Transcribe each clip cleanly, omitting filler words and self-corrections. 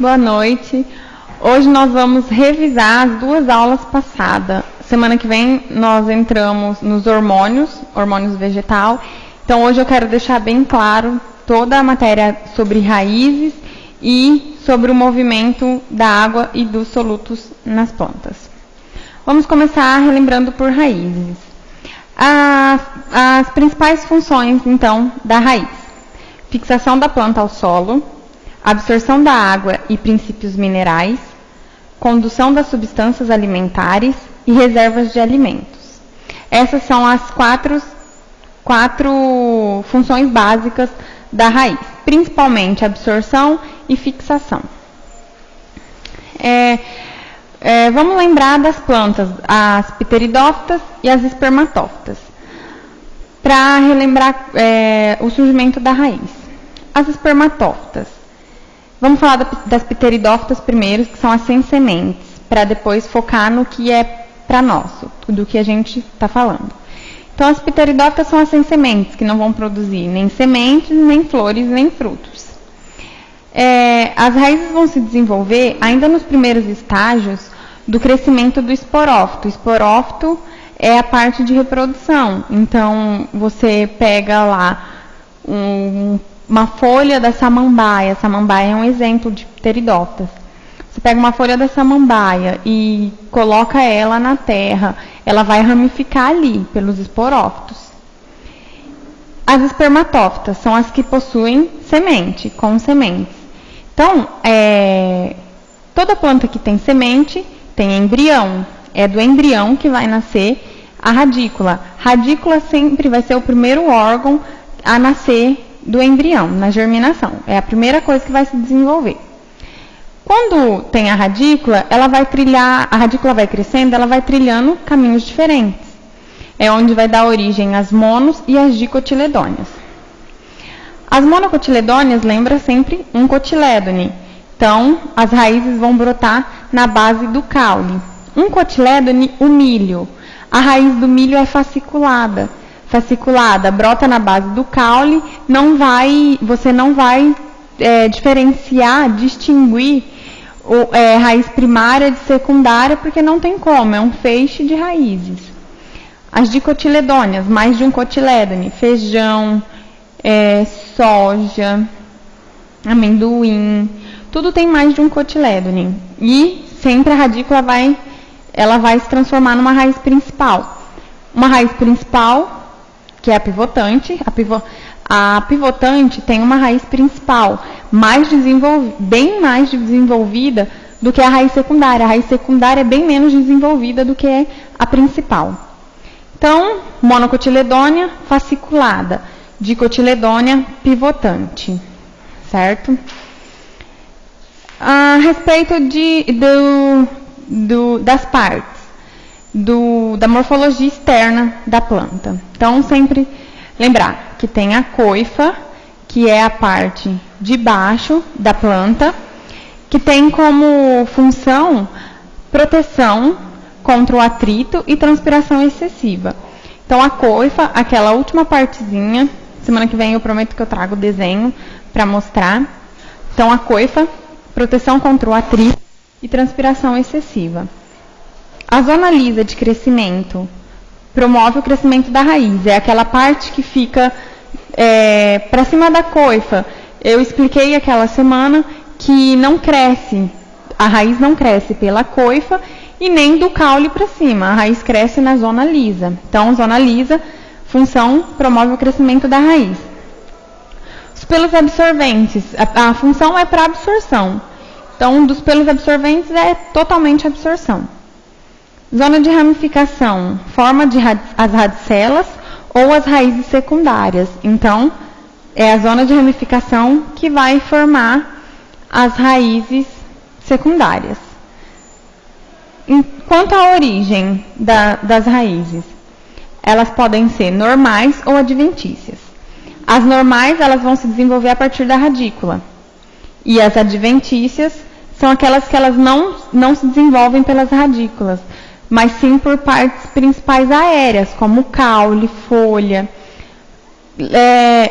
Boa noite. Hoje nós vamos revisar as duas aulas passadas. Semana que vem nós entramos nos hormônios vegetal. Então hoje eu quero deixar bem claro toda a matéria sobre raízes e sobre o movimento da água e dos solutos nas plantas. Vamos começar relembrando por raízes. As principais funções, então, da raiz: fixação da planta ao solo, absorção da água e princípios minerais, condução das substâncias alimentares e reservas de alimentos. Essas são as quatro funções básicas da raiz, principalmente absorção e fixação. Vamos lembrar das plantas, as pteridófitas e as espermatófitas, para relembrar o surgimento da raiz. As espermatófitas. Vamos falar das pteridófitas primeiro, que são as sem sementes, para depois focar no que é para nós, do que a gente está falando. Então, as pteridófitas são as sem sementes, que não vão produzir nem sementes, nem flores, nem frutos. As raízes vão se desenvolver ainda nos primeiros estágios do crescimento do esporófito. O esporófito é a parte de reprodução. Então, você pega lá uma folha da samambaia. A samambaia é um exemplo de pteridófitas. Você pega uma folha da samambaia e coloca ela na terra. Ela vai ramificar ali, pelos esporófitos. As espermatófitas são as que possuem semente, com sementes. Então, toda planta que tem semente tem embrião. É do embrião que vai nascer a radícula. Radícula sempre vai ser o primeiro órgão a nascer do embrião, na germinação. É a primeira coisa que vai se desenvolver. Quando tem a radícula radícula vai crescendo, ela vai trilhando caminhos diferentes. É onde vai dar origem às monos e às dicotiledôneas. As monocotiledôneas lembra sempre um cotilédone. Então, as raízes vão brotar na base do caule. Um cotilédone, o milho. A raiz do milho é fasciculada. Fasciculada, brota na base do caule. Você não vai distinguir raiz primária de secundária, porque não tem como, é um feixe de raízes. As dicotiledôneas, mais de um cotilédone. Feijão, soja, amendoim, tudo tem mais de um cotilédone. E sempre a radícula vai se transformar numa raiz principal. Uma raiz principal, que é a pivotante. A pivotante tem uma raiz principal bem mais desenvolvida do que a raiz secundária. A raiz secundária é bem menos desenvolvida do que a principal. Então, monocotiledônea, fasciculada. Dicotiledônea, pivotante. Certo? A respeito das partes, da morfologia externa da planta. Então, sempre lembrar que tem a coifa, que é a parte de baixo da planta, que tem como função proteção contra o atrito e transpiração excessiva. Então, a coifa, aquela última partezinha, semana que vem eu prometo que eu trago o desenho para mostrar. Então, a coifa, proteção contra o atrito e transpiração excessiva. A zona lisa de crescimento promove o crescimento da raiz. É aquela parte que fica para cima da coifa. Eu expliquei aquela semana que não cresce, a raiz não cresce pela coifa e nem do caule para cima. A raiz cresce na zona lisa. Então, zona lisa, função, promove o crescimento da raiz. Os pelos absorventes, a função é para absorção. Então, dos pelos absorventes é totalmente absorção. Zona de ramificação, forma as radicelas ou as raízes secundárias. Então, é a zona de ramificação que vai formar as raízes secundárias. Quanto à origem das raízes, elas podem ser normais ou adventícias. As normais, elas vão se desenvolver a partir da radícula. E as adventícias são aquelas que elas não se desenvolvem pelas radículas, mas sim por partes principais aéreas, como caule, folha.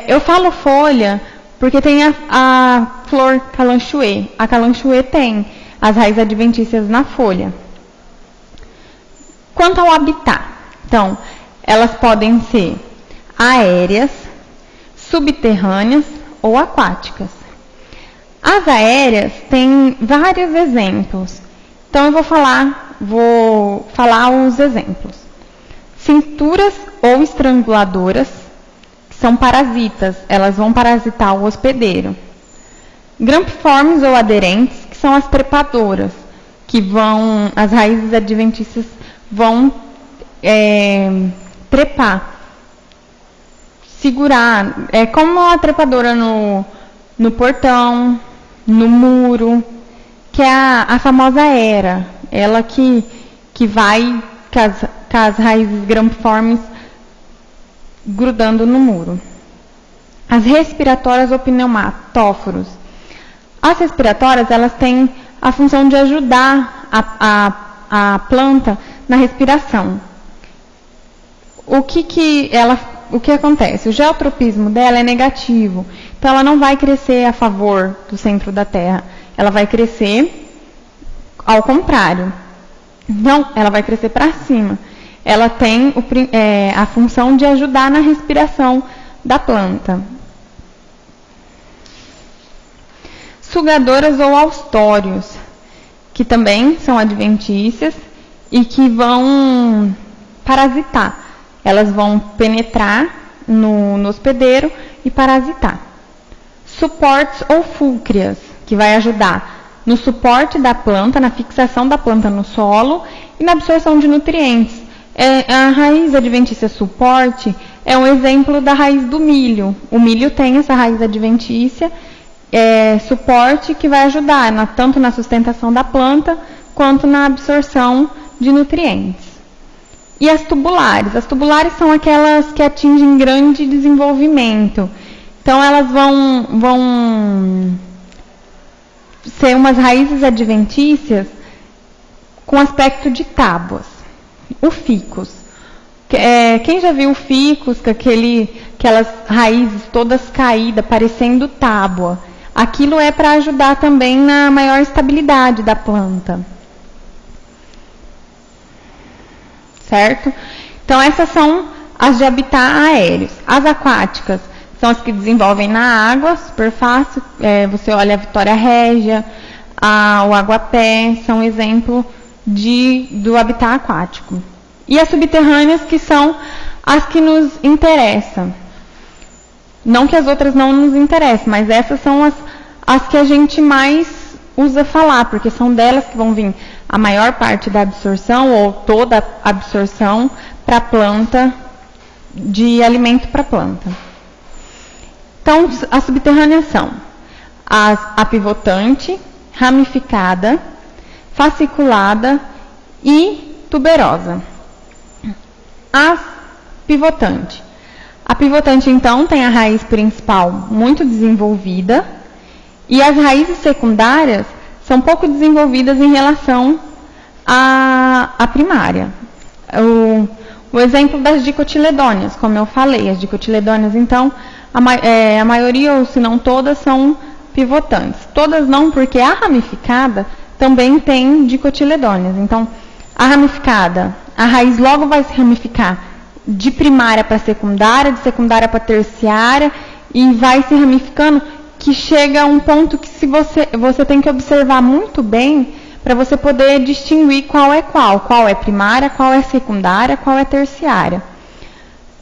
Eu falo folha porque tem a flor calanchoe. A calanchoe tem as raízes adventícias na folha. Quanto ao habitat, então, elas podem ser aéreas, subterrâneas ou aquáticas. As aéreas têm vários exemplos. Então, eu vou falar os exemplos. Cinturas ou estranguladoras, que são parasitas, elas vão parasitar o hospedeiro. Grampiformes ou aderentes, que são as trepadoras, que as raízes adventícias vão trepar, segurar, como a trepadora no portão, no muro, que é a famosa era, ela que vai com as raízes grampiformes grudando no muro. As respiratórias ou pneumatóforos. As respiratórias, elas têm a função de ajudar a planta na respiração. O que acontece? O geotropismo dela é negativo, então ela não vai crescer a favor do centro da Terra, ela vai crescer ao contrário. Não, ela vai crescer para cima. Ela tem a função de ajudar na respiração da planta. Sugadoras ou austórios, que também são adventícias e que vão parasitar. Elas vão penetrar no hospedeiro e parasitar. Suportes ou fúlcrias, que vai ajudar no suporte da planta, na fixação da planta no solo e na absorção de nutrientes. A raiz adventícia suporte é um exemplo da raiz do milho. O milho tem essa raiz adventícia suporte que vai ajudar tanto na sustentação da planta quanto na absorção de nutrientes. E as tubulares? As tubulares são aquelas que atingem grande desenvolvimento. Então, elas vão ser umas raízes adventícias com aspecto de tábuas. O ficus. Quem já viu o ficus, com aquelas raízes todas caídas, parecendo tábua? Aquilo é para ajudar também na maior estabilidade da planta. Certo? Então, essas são as de habitat aéreos. As aquáticas são as que desenvolvem na água, super fácil. Você olha a Vitória Régia, o aguapé, são exemplo do habitat aquático. E as subterrâneas, que são as que nos interessam. Não que as outras não nos interessem, mas essas são as que a gente mais usa falar, porque são delas que vão vir a maior parte da absorção, ou toda a absorção para a planta, de alimento para a planta. Então, as subterrâneas são a pivotante, ramificada, fasciculada e tuberosa. A pivotante. A pivotante, então, tem a raiz principal muito desenvolvida e as raízes secundárias são pouco desenvolvidas em relação à primária. O exemplo das dicotiledôneas, como eu falei, as dicotiledôneas, então, a maioria, ou se não todas, são pivotantes. Todas não, porque a ramificada também tem dicotiledôneas. Então, a ramificada, a raiz logo vai se ramificar de primária para secundária, de secundária para terciária, e vai se ramificando, que chega a um ponto que você tem que observar muito bem para você poder distinguir qual é primária, qual é secundária, qual é terciária.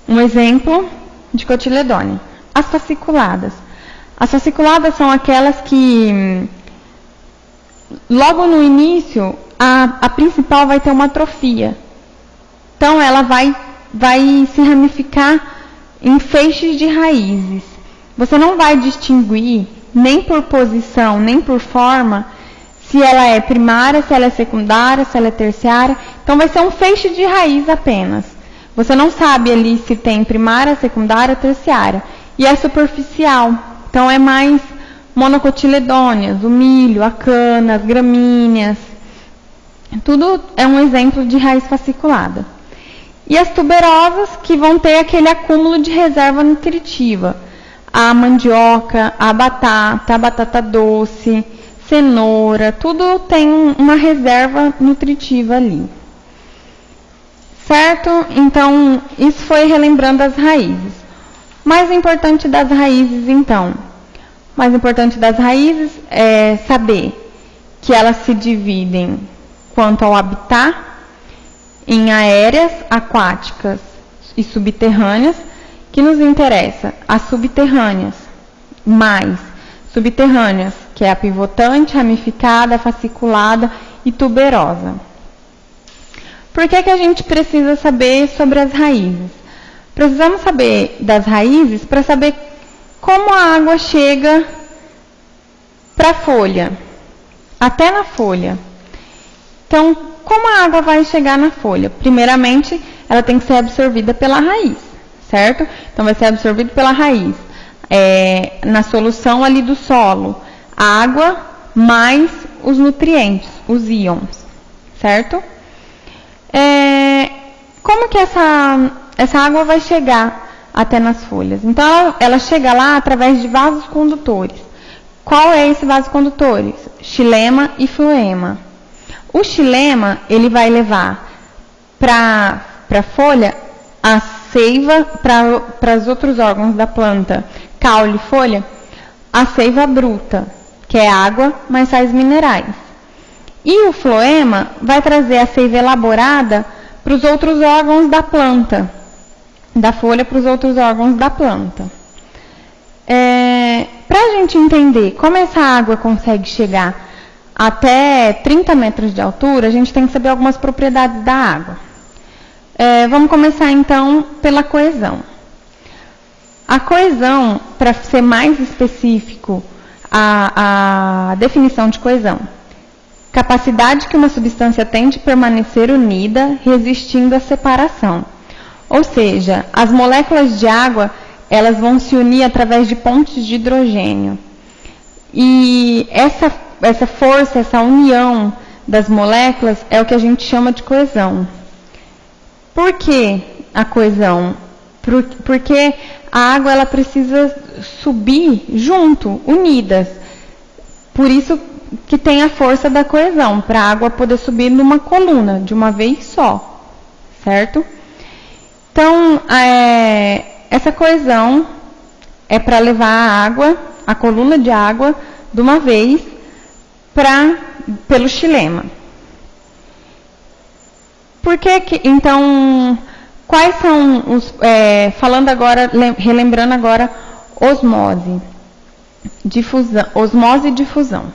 Um exemplo de cotiledônea. As fasciculadas. As fasciculadas são aquelas que, logo no início, a principal vai ter uma atrofia. Então, ela vai se ramificar em feixes de raízes. Você não vai distinguir, nem por posição, nem por forma, se ela é primária, se ela é secundária, se ela é terciária. Então, vai ser um feixe de raiz apenas. Você não sabe ali se tem primária, secundária, terciária. E é superficial. Então, é mais monocotiledôneas, o milho, a cana, as gramíneas. Tudo é um exemplo de raiz fasciculada. E as tuberosas, que vão ter aquele acúmulo de reserva nutritiva. a mandioca, a batata doce, cenoura, tudo tem uma reserva nutritiva ali. Certo? Então, isso foi relembrando as raízes. Mais importante das raízes, então. Mais importante das raízes é saber que elas se dividem quanto ao habitat em aéreas, aquáticas e subterrâneas, que nos interessa as subterrâneas, mais subterrâneas, que é a pivotante, ramificada, fasciculada e tuberosa. Por que a gente precisa saber sobre as raízes? Precisamos saber das raízes para saber como a água chega para a folha, até na folha. Então, como a água vai chegar na folha? Primeiramente, ela tem que ser absorvida pela raiz, certo? Então, vai ser absorvido pela raiz. Na solução ali do solo, a água mais os nutrientes, os íons, certo? Como que essa água vai chegar até nas folhas? Então, ela chega lá através de vasos condutores. Qual é esse vaso condutores? Xilema e floema. O xilema, ele vai levar para a folha a seiva, para os outros órgãos da planta, caule e folha, a seiva bruta, que é água mais sais minerais. E o floema vai trazer a seiva elaborada para os outros órgãos da planta, da folha para os outros órgãos da planta. Para a gente entender como essa água consegue chegar até 30 metros de altura, a gente tem que saber algumas propriedades da água. Vamos começar então pela coesão. A coesão, para ser mais específico, a definição de coesão: capacidade que uma substância tem de permanecer unida, resistindo à separação. Ou seja, as moléculas de água, elas vão se unir através de pontes de hidrogênio. E essa força, essa união das moléculas é o que a gente chama de coesão. Por que a coesão? Porque a água, ela precisa subir junto, unidas. Por isso que tem a força da coesão, para a água poder subir numa coluna, de uma vez só, certo? Então, essa coesão é para levar a água, a coluna de água, de uma vez, pelo xilema. Então, quais são os... falando agora, relembrando agora, osmose e difusão.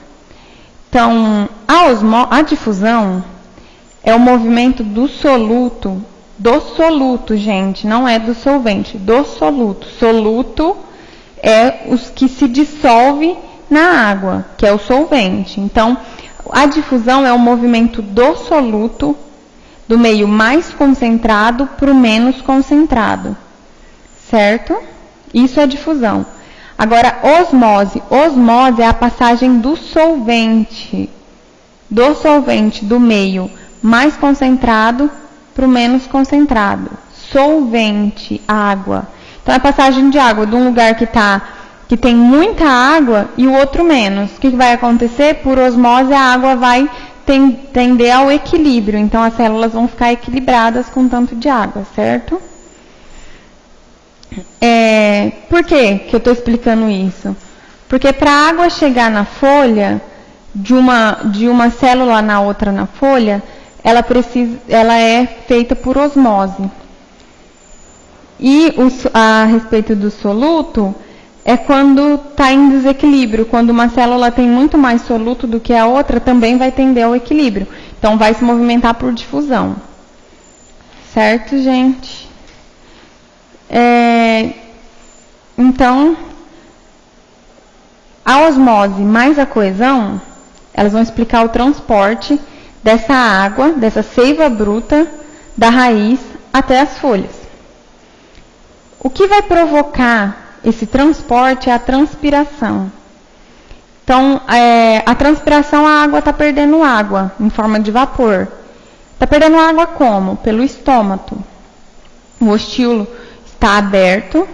Então, a difusão é o movimento do soluto, gente, não é do solvente, do soluto. Soluto é os que se dissolve na água, que é o solvente. Então, a difusão é o movimento do soluto, do meio mais concentrado para o menos concentrado, certo? Isso é difusão. Agora, osmose. Osmose é a passagem do solvente, do meio mais concentrado para o menos concentrado. Solvente, água. Então, é a passagem de água de um lugar que tem muita água e o outro menos. O que vai acontecer? Por osmose, a água vai tender ao equilíbrio. Então, as células vão ficar equilibradas com tanto de água, certo? Por que eu estou explicando isso? Porque para a água chegar na folha, de uma célula na outra na folha, ela é feita por osmose. E a respeito do soluto, é quando está em desequilíbrio. Quando uma célula tem muito mais soluto do que a outra, também vai tender ao equilíbrio. Então, vai se movimentar por difusão. Certo, gente? Então, a osmose mais a coesão, elas vão explicar o transporte dessa água, dessa seiva bruta, da raiz até as folhas. O que vai provocar esse transporte é a transpiração. Então, a transpiração, a água está perdendo água em forma de vapor. Está perdendo água como? Pelo estômago. O ostíolo está aberto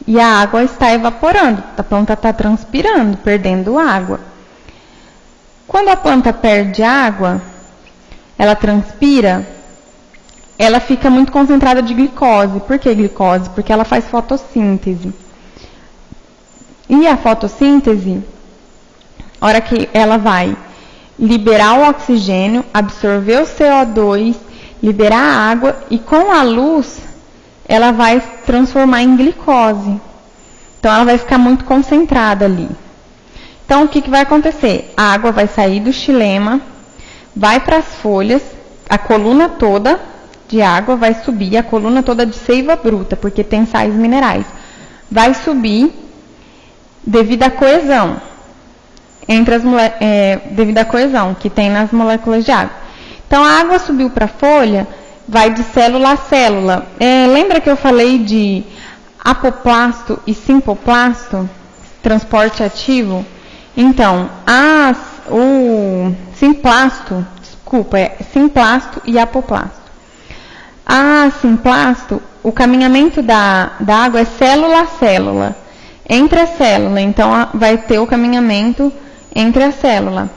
e a água está evaporando, a planta está transpirando, perdendo água. Quando a planta perde água, ela transpira, ela fica muito concentrada de glicose. Por que glicose? Porque ela faz fotossíntese. E a fotossíntese, a hora que ela vai liberar o oxigênio, absorver o CO2, liberar a água e com a luz ela vai transformar em glicose. Então ela vai ficar muito concentrada ali. Então o que vai acontecer? A água vai sair do xilema, vai para as folhas, a coluna toda de água vai subir, a coluna toda de seiva bruta, porque tem sais minerais, vai subir devido à coesão entre devido à coesão que tem nas moléculas de água. Então a água subiu para a folha, vai de célula a célula. Lembra que eu falei de apoplasto e simpoplasto, transporte ativo? Então, o simplasto, simplasto e apoplasto. A simplasto, o caminhamento da água é célula a célula, entre a célula, então vai ter o caminhamento entre a célula.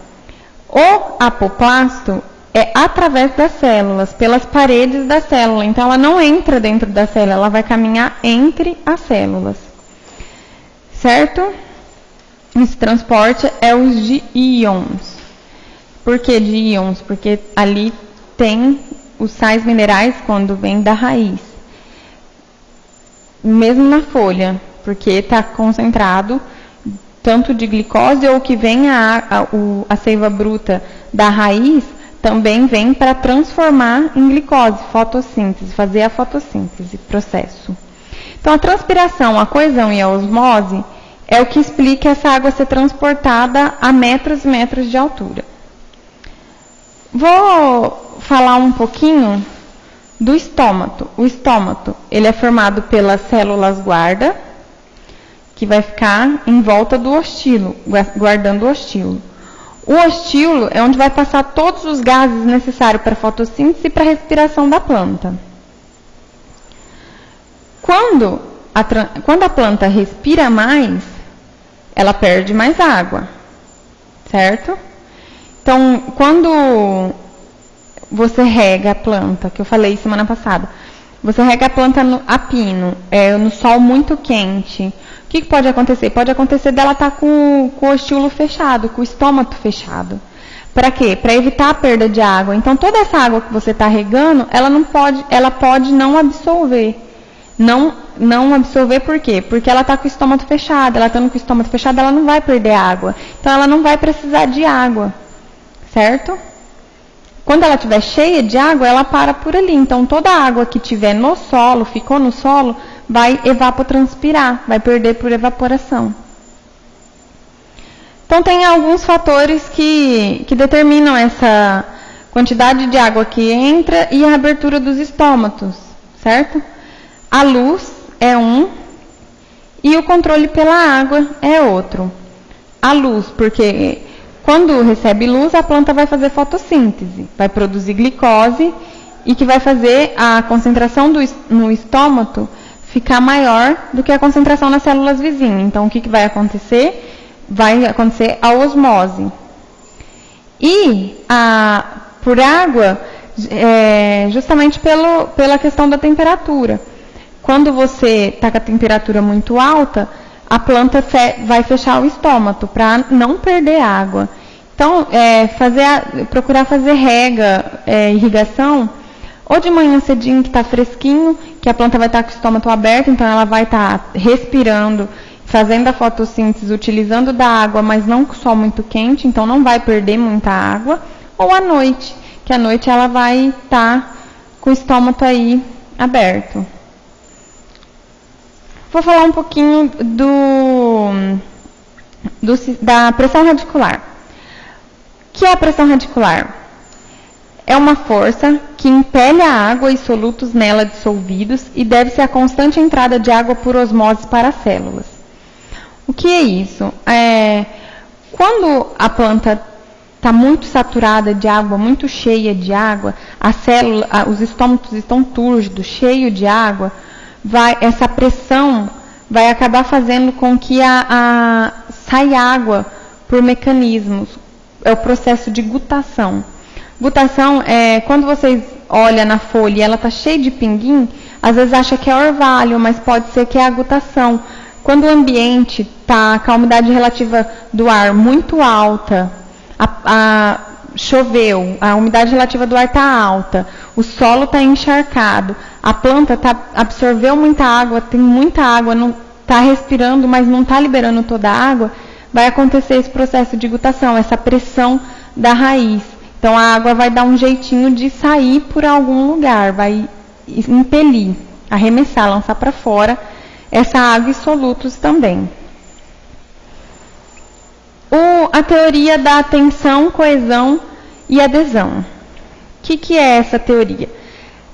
O apoplasto é através das células, pelas paredes da célula, então ela não entra dentro da célula, ela vai caminhar entre as células, certo? Esse transporte é os de íons. Por que de íons? Porque ali tem os sais minerais quando vem da raiz. Mesmo na folha, porque está concentrado tanto de glicose ou que vem a seiva bruta da raiz, também vem para transformar em glicose, fotossíntese, fazer a fotossíntese, processo. Então a transpiração, a coesão e a osmose é o que explica essa água ser transportada a metros e metros de altura. Vou falar um pouquinho do estômato. O estômato, ele é formado pelas células guarda, que vai ficar em volta do ostilo, guardando o ostilo. O ostilo é onde vai passar todos os gases necessários para a fotossíntese e para a respiração da planta. Quando a planta respira mais, ela perde mais água, certo? Então, quando você rega a planta, que eu falei semana passada, você rega a planta a pino, no sol muito quente, o que pode acontecer? Pode acontecer dela estar com o ostilo fechado, com o estômago fechado. Para quê? Para evitar a perda de água. Então, toda essa água que você está regando, ela pode não absorver. Não absorver por quê? Porque ela está com o estômago fechado. Ela estando com o estômago fechado, ela não vai perder água. Então, ela não vai precisar de água. Certo? Quando ela estiver cheia de água, ela para por ali. Então, toda a água que tiver no solo, ficou no solo, vai evapotranspirar, vai perder por evaporação. Então, tem alguns fatores que determinam essa quantidade de água que entra e a abertura dos estômatos, certo? A luz é um e o controle pela água é outro. A luz, porque quando recebe luz, a planta vai fazer fotossíntese, vai produzir glicose e que vai fazer a concentração no estômago ficar maior do que a concentração nas células vizinhas. Então, o que vai acontecer? Vai acontecer a osmose. E por água, justamente pela questão da temperatura. Quando você está com a temperatura muito alta, a planta vai fechar o estômago para não perder água. Então, procurar fazer rega, irrigação, ou de manhã cedinho que está fresquinho, que a planta vai estar com o estômago aberto, então ela vai estar respirando, fazendo a fotossíntese, utilizando da água, mas não com sol muito quente, então não vai perder muita água. Ou à noite, que à noite ela vai estar com o estômago aí aberto. Vou falar um pouquinho da pressão radicular. O que é a pressão radicular? É uma força que impele a água e solutos nela dissolvidos e deve-se à constante entrada de água por osmose para as células. O que é isso? Quando a planta está muito saturada de água, muito cheia de água, os estômatos estão túrgidos, cheios de água, essa pressão vai acabar fazendo com que saia água por mecanismos. É o processo de gutação. Gutação é quando vocês olham na folha e ela está cheia de pinguim, às vezes acha que é orvalho, mas pode ser que é a gutação. Quando o ambiente está com a umidade relativa do ar muito alta, choveu, a umidade relativa do ar está alta, o solo está encharcado, a planta absorveu muita água, tem muita água, não está respirando, mas não está liberando toda a água, vai acontecer esse processo de gutação, essa pressão da raiz. Então a água vai dar um jeitinho de sair por algum lugar, vai impelir, arremessar, lançar para fora essa água e solutos também. A teoria da tensão, coesão e adesão. O que é essa teoria?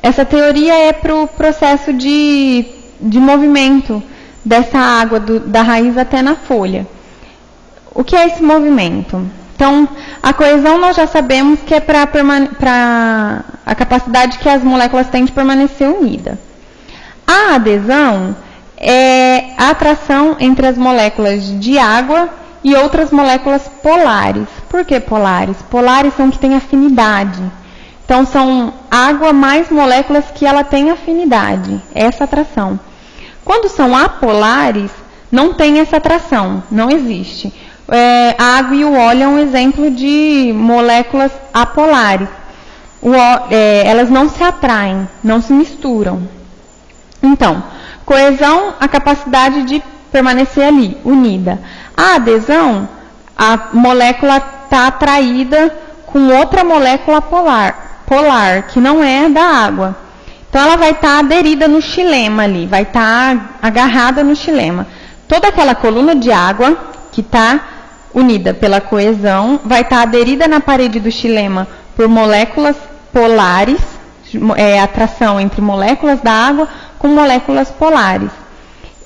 Essa teoria é para o processo de movimento dessa água da raiz até na folha. O que é esse movimento? Então, a coesão nós já sabemos que é para a capacidade que as moléculas têm de permanecer unidas. A adesão é a atração entre as moléculas de água e outras moléculas polares. Por que polares? Polares são que têm afinidade. Então, são água mais moléculas que ela tem afinidade, essa atração. Quando são apolares, não tem essa atração, não existe. A água e o óleo é um exemplo de moléculas apolares. Elas não se atraem, não se misturam. Então, coesão, a capacidade de permanecer ali, unida. A adesão, a molécula está atraída com outra molécula polar, que não é da água. Então, ela vai estar aderida no xilema ali, vai estar agarrada no xilema. Toda aquela coluna de água que está unida pela coesão vai estar aderida na parede do xilema por moléculas polares, atração entre moléculas da água com moléculas polares.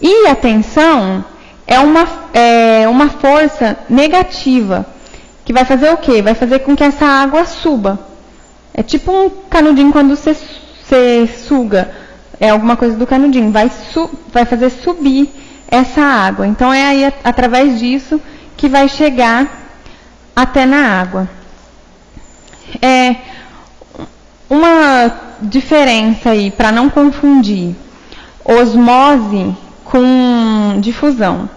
E a tensão é uma força negativa, que vai fazer o quê? Vai fazer com que essa água suba. É tipo um canudinho quando você suga alguma coisa do canudinho, vai fazer subir essa água. Então é aí através disso que vai chegar até na água. Uma diferença aí, para não confundir, osmose com difusão.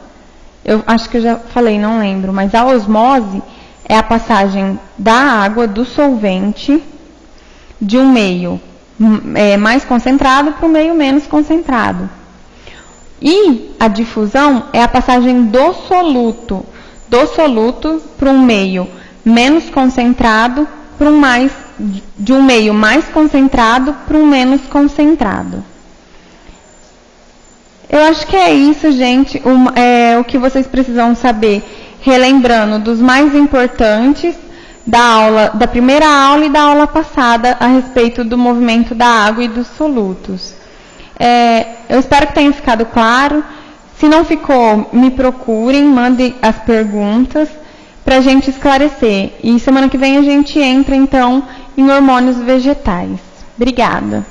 Eu acho que eu já falei, não lembro, mas a osmose é a passagem da água, do solvente, de um meio mais concentrado para um meio menos concentrado. E a difusão é a passagem do soluto para um meio menos concentrado de um meio mais concentrado para um menos concentrado. Eu acho que é isso, gente, o que vocês precisam saber, relembrando dos mais importantes da primeira aula e da aula passada a respeito do movimento da água e dos solutos. Eu espero que tenha ficado claro. Se não ficou, me procurem, mandem as perguntas para a gente esclarecer. E semana que vem a gente entra, então, em hormônios vegetais. Obrigada.